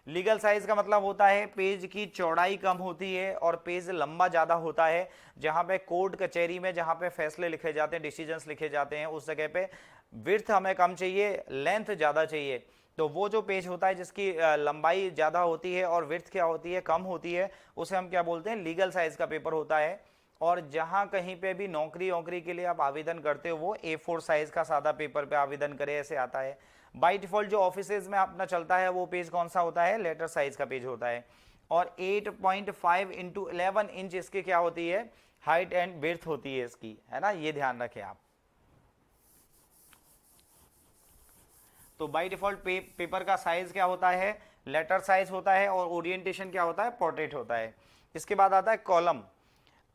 लीगल साइज का मतलब होता है पेज की चौड़ाई कम होती है और पेज लंबा ज़्यादा होता है। जहाँ पे कोर्ट कचहरी में जहाँ पे फैसले लिखे जाते हैं, डिसीजंस लिखे जाते हैं, उस जगह पे विड्थ हमें कम चाहिए, लेंथ ज़्यादा चाहिए। तो वो जो पेज होता है जिसकी लंबाई ज़्यादा होती है और विड्थ क्या होती है, कम होती है, उसे हम क्या बोलते हैं, लीगल साइज का पेपर होता है। और जहाँ कहीं पे भी नौकरी वोकरी के लिए आप आवेदन करते हो वो A4 साइज का सादा पेपर पे आवेदन करें, ऐसे आता है। बाय डिफॉल्ट जो ऑफिसेज में अपना चलता है वो पेज कौन सा होता है, लेटर साइज का पेज होता है। और 8.5 इंटू 11 इंच इसकी क्या होती है, हाइट एंड विड्थ होती है इसकी, है ना, ये ध्यान रखें आप। तो बाय डिफॉल्ट पेपर का साइज क्या होता है, लेटर साइज होता है, और ओरिएंटेशन क्या होता है, पोर्ट्रेट होता है। इसके बाद आता है कॉलम।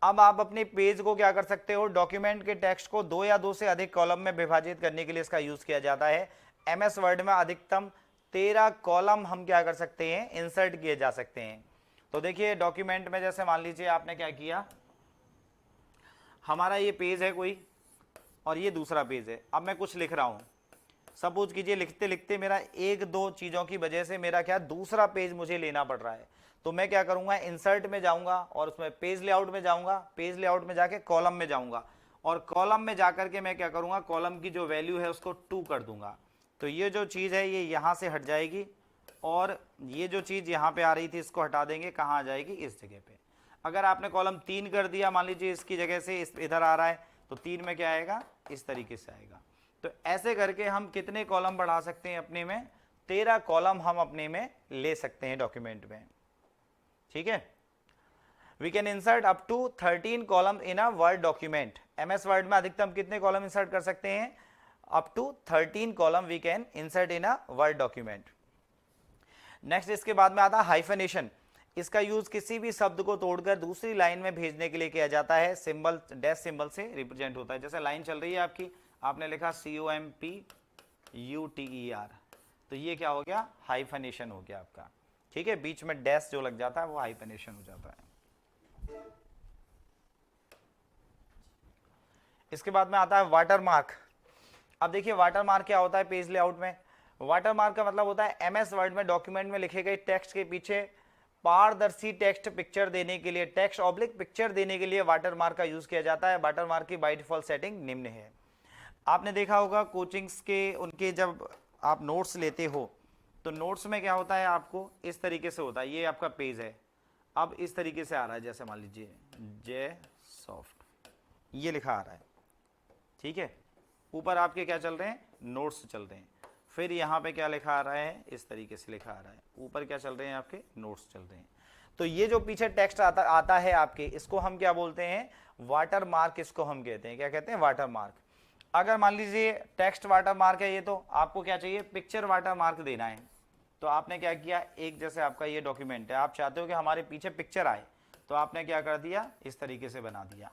अब आप अपने पेज को क्या कर सकते हो, डॉक्यूमेंट के टेक्स्ट को 2 या 2 से अधिक कॉलम में विभाजित करने के लिए इसका यूज किया जाता है। MS वर्ड में अधिकतम 13 कॉलम हम क्या कर सकते हैं, इंसर्ट किए जा सकते हैं। तो देखिए डॉक्यूमेंट में जैसे मान लीजिए आपने क्या किया, हमारा ये पेज है कोई और ये दूसरा पेज है। अब मैं कुछ लिख रहा हूं, सपोज कीजिए लिखते लिखते मेरा एक दो चीजों की वजह से मेरा क्या दूसरा पेज मुझे लेना पड़ रहा है। तो मैं क्या करूंगा, इंसर्ट में जाऊंगा और उसमें पेज लेआउट में जाऊंगा, पेज लेआउट में जाके कॉलम में जाऊंगा, और कॉलम में जाकर के मैं क्या करूंगा, कॉलम की जो वैल्यू है उसको 2 कर दूंगा। तो ये जो चीज़ है ये यहाँ से हट जाएगी, और ये जो चीज़ यहाँ पे आ रही थी इसको हटा देंगे, कहाँ आ जाएगी, इस जगह पे। अगर आपने कॉलम 3 कर दिया, मान लीजिए इसकी जगह से इधर आ रहा है, तो 3 में क्या आएगा, इस तरीके से आएगा। तो ऐसे करके हम कितने कॉलम बढ़ा सकते हैं अपने में, 13 कॉलम हम अपने में ले सकते हैं डॉक्यूमेंट में, ठीक है। We can insert up to 13 column in a Word document. MS Word में अधिकतम कितने कॉलम इंसर्ट कर सकते हैं, up to 13 column we can insert in a Word document. Next इसके बाद में आता है हाइफनेशन। इसका यूज किसी भी शब्द को तोड़कर दूसरी लाइन में भेजने के लिए किया जाता है। सिंबल डैश सिंबल से रिप्रेजेंट होता है। जैसे लाइन चल रही है आपकी, आपने लिखा COMPUTER, तो ये क्या हो गया, हाइफनेशन हो गया आपका, ठीक है। बीच में डैश जो लग जाता है वो हाइफनेशन हो जाता है। इसके बाद में आता है वाटरमार्क। अब देखिए वाटरमार्क क्या होता है पेज लेआउट में। वाटरमार्क का मतलब होता है MS वर्ड में डॉक्यूमेंट में लिखे गए टेक्स्ट के पीछे पारदर्शी टेक्स्ट पिक्चर देने के लिए, टेक्स्ट ऑब्लिक पिक्चर देने के लिए वाटरमार्क का यूज किया जाता है। वाटरमार्क की बाय डिफॉल्ट सेटिंग निम्न है। आपने देखा होगा कोचिंग्स के उनके जब आप नोट्स लेते हो तो नोट्स में क्या होता है, आपको इस तरीके से होता है, ये आपका पेज है, अब इस तरीके से आ रहा है, जैसे मान लीजिए जे सॉफ्ट, ये लिखा आ रहा है, ठीक है। ऊपर आपके क्या चल रहे हैं, नोट्स चल रहे हैं। फिर यहाँ पे क्या लिखा आ रहा है, इस तरीके से लिखा आ रहा है, ऊपर क्या चल रहे हैं, आपके नोट्स चल रहे हैं। तो ये जो पीछे टेक्स्ट आता है आपके, इसको हम क्या बोलते हैं, वाटर मार्क, इसको हम कहते हैं, क्या कहते हैं, वाटर मार्क। अगर मान लीजिए टेक्स्ट वाटर मार्क है ये, तो आपको क्या चाहिए, पिक्चर वाटर मार्क देना है। तो आपने क्या किया, एक जैसे आपका ये डॉक्यूमेंट है, आप चाहते हो कि हमारे पीछे पिक्चर आए, तो आपने क्या कर दिया, इस तरीके से बना दिया,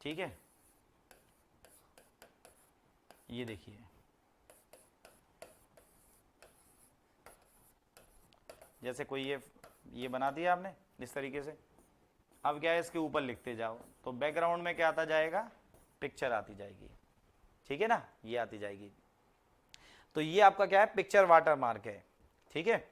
ठीक है। ये देखिए, जैसे कोई ये बना दिया आपने इस तरीके से। अब क्या है, इसके ऊपर लिखते जाओ तो बैकग्राउंड में क्या आता जाएगा, पिक्चर आती जाएगी, ठीक है ना, ये आती जाएगी। तो ये आपका क्या है, पिक्चर वाटर मार्क है, ठीक है।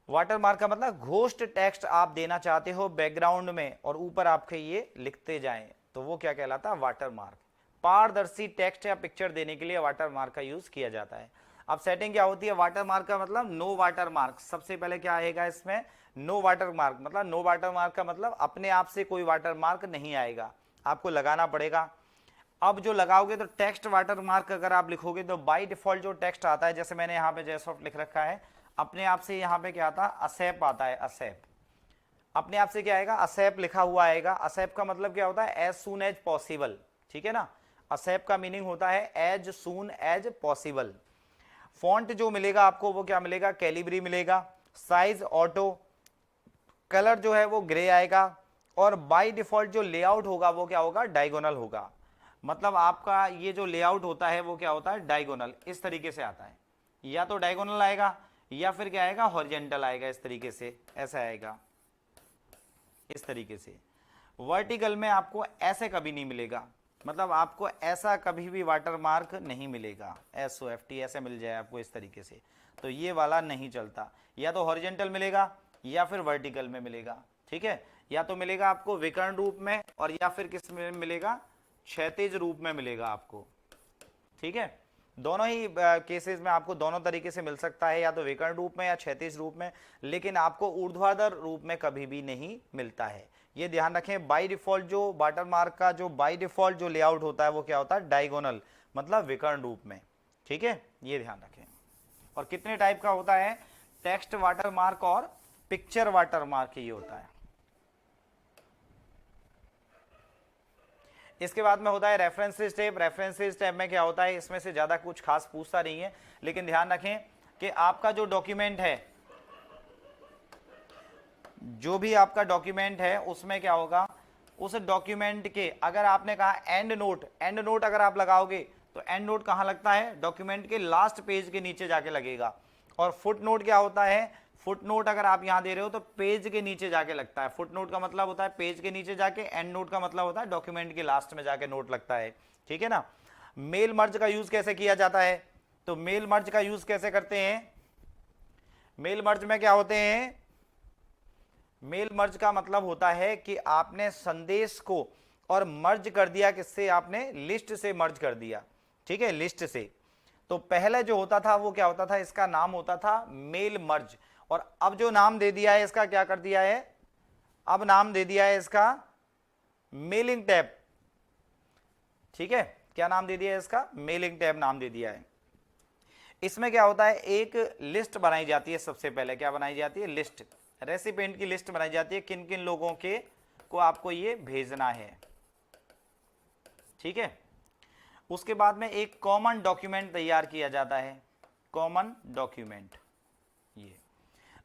वाटर मार्क का मतलब घोस्ट टेक्स्ट आप देना चाहते हो बैकग्राउंड में और ऊपर आपके ये लिखते जाएं, तो वो क्या कहलाता है, वाटर मार्क। पारदर्शी टेक्स्ट या पिक्चर देने के लिए वाटर मार्क का यूज किया जाता है। अब सेटिंग क्या होती है, वाटर मार्क का मतलब नो वाटर मार्क। सबसे पहले क्या आएगा इसमें, नो वाटर मार्क। मतलब नो वाटर मार्क का मतलब अपने आप से कोई वाटर मार्क नहीं आएगा, आपको लगाना पड़ेगा। अब जो लगाओगे तो टेक्स्ट वाटर मार्क अगर आप लिखोगे तो बाय डिफॉल्ट जो टेक्स्ट आता है, जैसे मैंने यहाँ पे जेसॉफ्ट लिख रखा है, अपने आप से यहाँ पे क्या आता है, असैप आता है, असैप। अपने आप से क्या आएगा, असैप लिखा हुआ आएगा। असैप का मतलब क्या होता है, एज सून एज पॉसिबल, ठीक है ना। असैप का मीनिंग होता है as soon as possible. Font जो मिलेगा आपको वो क्या मिलेगा, कैलिब्री मिलेगा। साइज ऑटो, कलर जो है वो ग्रे आएगा, और बाय डिफॉल्ट जो लेआउट होगा वो क्या होगा, डायगोनल होगा। मतलब आपका ये जो लेआउट होता है वो क्या होता है, डायगोनल, इस तरीके से आता है, या तो डायगोनल आएगा या फिर क्या आएगा, हॉरिजेंटल आएगा, इस तरीके से, ऐसा आएगा, इस तरीके से। वर्टिकल में आपको ऐसे कभी नहीं मिलेगा, मतलब आपको ऐसा कभी भी वाटर मार्क नहीं मिलेगा, SOFT ऐसे मिल जाए आपको इस तरीके से, तो ये वाला नहीं चलता। या तो हॉरिजेंटल मिलेगा या फिर वर्टिकल में मिलेगा, ठीक है, या तो मिलेगा आपको विकर्ण रूप में, और या फिर किस में मिलेगा, क्षैतिज रूप में मिलेगा आपको, ठीक है। दोनों ही केसेस में आपको दोनों तरीके से मिल सकता है, या तो विकर्ण रूप में या क्षैतिज रूप में, लेकिन आपको ऊर्ध्वाधर रूप में कभी भी नहीं मिलता है। ये ध्यान रखें, बाय डिफॉल्ट जो वाटर मार्क का जो बाय डिफॉल्ट जो लेआउट होता है वो क्या होता है, डायगोनल, मतलब विकर्ण रूप में, ठीक है, ये ध्यान रखें। और कितने टाइप का होता है, टेक्स्ट वाटर मार्क और पिक्चर वाटर मार्क ये होता है। इसके बाद में होता है रेफरेंसेस टैब। रेफरेंसेस टैब में क्या होता है, इसमें से ज़्यादा कुछ खास पूछता नहीं है, लेकिन ध्यान रखें कि आपका जो डॉक्यूमेंट है, जो भी आपका डॉक्यूमेंट है उसमें क्या होगा, उस डॉक्यूमेंट के अगर आपने कहा एंड नोट, एंड नोट अगर आप लगाओगे तो एंड नोट कहाँ लगता है, डॉक्यूमेंट के लास्ट पेज के नीचे जाके लगेगा। और फुट नोट क्या होता है, फुट नोट अगर आप यहां दे रहे हो तो पेज के नीचे जाके लगता है। फुट नोट का मतलब होता है पेज के नीचे जाके, एंड नोट का मतलब होता है डॉक्यूमेंट के लास्ट में जाके नोट लगता है, ठीक है ना। मेल मर्ज का यूज कैसे किया जाता है, तो मेल मर्ज का यूज कैसे करते हैं, मेल मर्ज में क्या होते हैं, मेल मर्ज का मतलब होता है कि आपने संदेश को और मर्ज कर दिया, किससे, आपने लिस्ट से मर्ज कर दिया, ठीक है, लिस्ट से। तो पहले जो होता था वो क्या होता था, इसका नाम होता था मेल मर्ज, और अब जो नाम दे दिया है इसका, क्या कर दिया है, अब नाम दे दिया है इसका मेलिंग टैब, ठीक है, क्या नाम दे दिया है इसका, मेलिंग टैब नाम दे दिया है। इसमें क्या होता है, एक लिस्ट बनाई जाती है, सबसे पहले क्या बनाई जाती है, लिस्ट, रेसिपिएंट की लिस्ट बनाई जाती है, किन किन लोगों के को आपको ये भेजना है, ठीक है। उसके बाद में एक कॉमन डॉक्यूमेंट तैयार किया जाता है, कॉमन डॉक्यूमेंट। ये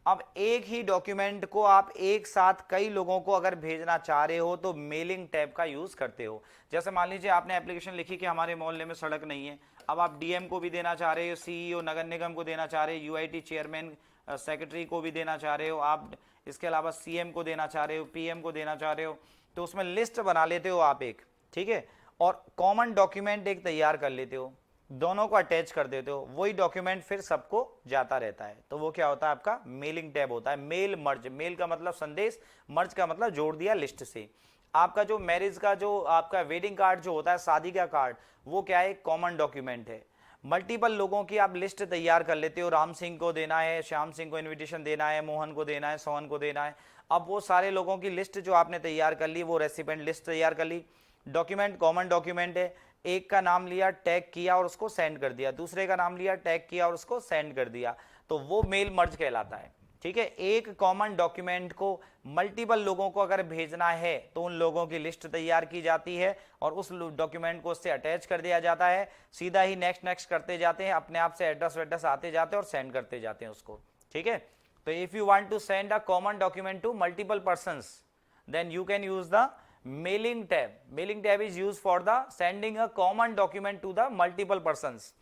अब एक ही डॉक्यूमेंट को आप एक साथ कई लोगों को अगर भेजना चाह रहे हो तो मेलिंग टैब का यूज करते हो। जैसे मान लीजिए आपने एप्लीकेशन लिखी कि हमारे मोहल्ले में सड़क नहीं है, अब आप डीएम को भी देना चाह रहे हो, सीईओ नगर निगम को देना चाह रहे हो, यूआईटी चेयरमैन सेक्रेटरी को भी देना चाह रहे हो आप, इसके अलावा सीएम को देना चाह रहे हो, पीएम को देना चाह रहे हो, तो उसमें लिस्ट बना लेते हो आप एक, ठीक है, और कॉमन डॉक्यूमेंट एक तैयार कर लेते हो, दोनों को अटैच कर देते हो, वही डॉक्यूमेंट फिर सबको जाता रहता है, तो वो क्या होता है, आपका मेलिंग टैब होता है। मेल मर्ज, मेल का मतलब संदेश, मर्ज का मतलब जोड़ दिया लिस्ट से। आपका जो मैरिज का जो आपका वेडिंग कार्ड जो होता है, शादी का कार्ड, वो क्या है, कॉमन डॉक्यूमेंट है। मल्टीपल लोगों की आप लिस्ट तैयार कर लेते हो, राम सिंह को देना है, श्याम सिंह को इनविटेशन देना है, मोहन को देना है, सोहन को देना है। अब वो सारे लोगों की लिस्ट जो आपने तैयार कर ली, वो रेसिपेंट लिस्ट तैयार कर ली, डॉक्यूमेंट कॉमन डॉक्यूमेंट है, एक का नाम लिया, टैग किया और उसको सेंड कर दिया, दूसरे का नाम लिया, टैग किया और उसको सेंड कर दिया, तो वो मेल मर्ज कहलाता है, ठीक है। एक कॉमन डॉक्यूमेंट को मल्टीपल लोगों को अगर भेजना है तो उन लोगों की लिस्ट तैयार की जाती है और उस डॉक्यूमेंट को उससे अटैच कर दिया जाता है, सीधा ही नेक्स्ट नेक्स्ट करते जाते हैं, अपने आप से एड्रेस वेड्रेस आते जाते हैं और सेंड करते जाते हैं उसको, ठीक है। तो if you want to send a common document to multiple persons, then you can use the mailing tab. Mailing tab is used for the sending a common document to the multiple persons.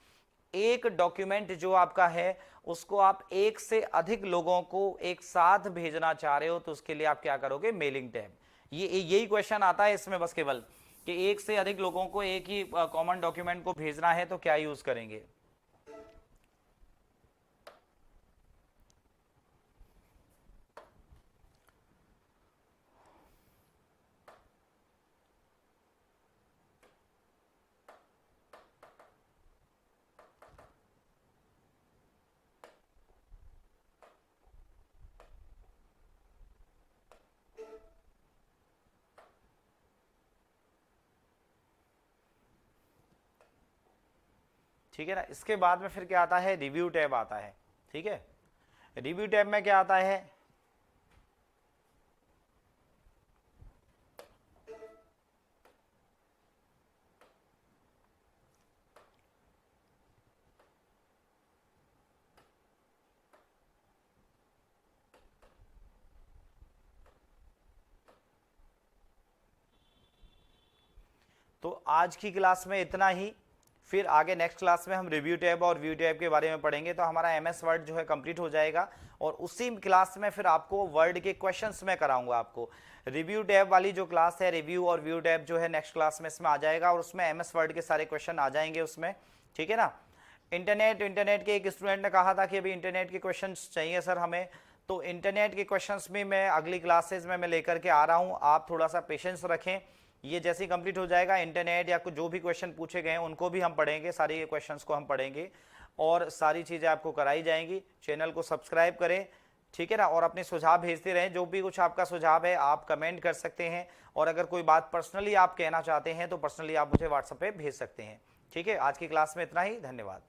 एक document जो आपका है उसको आप एक से अधिक लोगों को एक साथ भेजना चाह रहे हो तो उसके लिए आप क्या करोगे, मेलिंग टैब। ये यही क्वेश्चन आता है इसमें बस केवल कि एक से अधिक लोगों को एक ही कॉमन डॉक्यूमेंट को भेजना है तो क्या यूज करेंगे। ठीक है ना। इसके बाद में फिर क्या आता है, रिव्यू टैब आता है, ठीक है। रिव्यू टैब में क्या आता है, तो आज की क्लास में इतना ही, फिर आगे नेक्स्ट क्लास में हम रिव्यू टैब और व्यू टैब के बारे में पढ़ेंगे। तो हमारा MS वर्ड जो है कंप्लीट हो जाएगा, और उसी क्लास में फिर आपको वर्ड के क्वेश्चंस में कराऊंगा आपको। रिव्यू टैब वाली जो क्लास है, रिव्यू और व्यू टैब जो है नेक्स्ट क्लास में इसमें आ जाएगा, और उसमें MS वर्ड के सारे क्वेश्चन आ जाएंगे उसमें, ठीक है ना। इंटरनेट के एक स्टूडेंट ने कहा था कि अभी इंटरनेट के क्वेश्चन चाहिए सर हमें, तो इंटरनेट के क्वेश्चंस भी मैं अगली क्लासेज में मैं लेकर के आ रहा हूँ, आप थोड़ा सा पेशेंस रखें। ये जैसे ही कंप्लीट हो जाएगा, इंटरनेट या कुछ जो भी क्वेश्चन पूछे गए हैं उनको भी हम पढ़ेंगे, सारी ये क्वेश्चंस को हम पढ़ेंगे और सारी चीज़ें आपको कराई जाएंगी। चैनल को सब्सक्राइब करें, ठीक है ना, और अपने सुझाव भेजते रहें। जो भी कुछ आपका सुझाव है आप कमेंट कर सकते हैं, और अगर कोई बात पर्सनली आप कहना चाहते हैं तो पर्सनली आप मुझे व्हाट्सएप पे भेज सकते हैं। ठीक है, आज की क्लास में इतना ही, धन्यवाद।